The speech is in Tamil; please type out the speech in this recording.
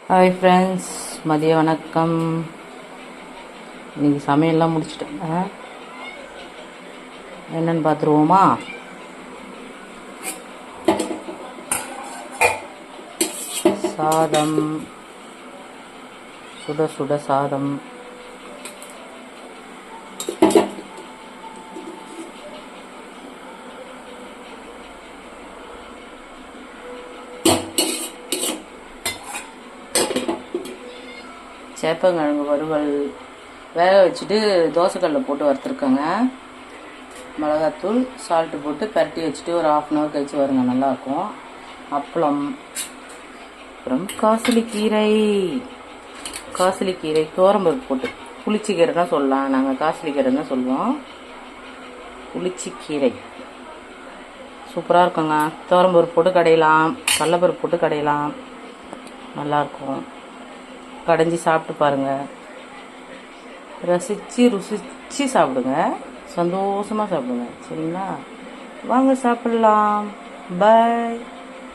ஹாய் ஃப்ரெண்ட்ஸ், மதிய வணக்கம். இன்னைக்கு சமையல்லாம் முடிச்சிட்டேங்க. என்னன்னு பார்த்துருவோமா? சாதம், சுட சுட சாதம், சேப்பங்கிழங்கு வறுவல் வேக வச்சுட்டு தோசைக்கல்லில் போட்டு வறுத்துருக்கேங்க. மிளகாத்தூள் சால்ட்டு போட்டு பரட்டி வச்சுட்டு ஒரு 1/2 அன் ஹவர் கழிச்சு வருங்க, நல்லாயிருக்கும். அப்பளம், அப்புறம் காசிலிக்கீரை தோரம்பருப்பு போட்டு, புளிச்சிக்கீரை தான் சொல்லலாம், நாங்கள் காசிலிக்கீரை தான் சொல்லுவோம். புளிச்சிக்கீரை சூப்பராக இருக்குங்க. தோரம்பருப்பு போட்டு கடையலாம், கடலப்பருப்பு போட்டு கடையலாம், நல்லாயிருக்கும். கடைஞ்சி சாப்பிட்டு பாருங்கள், ருசிச்சு சாப்பிடுங்க, சந்தோஷமாக சாப்பிடுங்க. சரிங்களா? வாங்க சாப்பிடலாம். பாய்.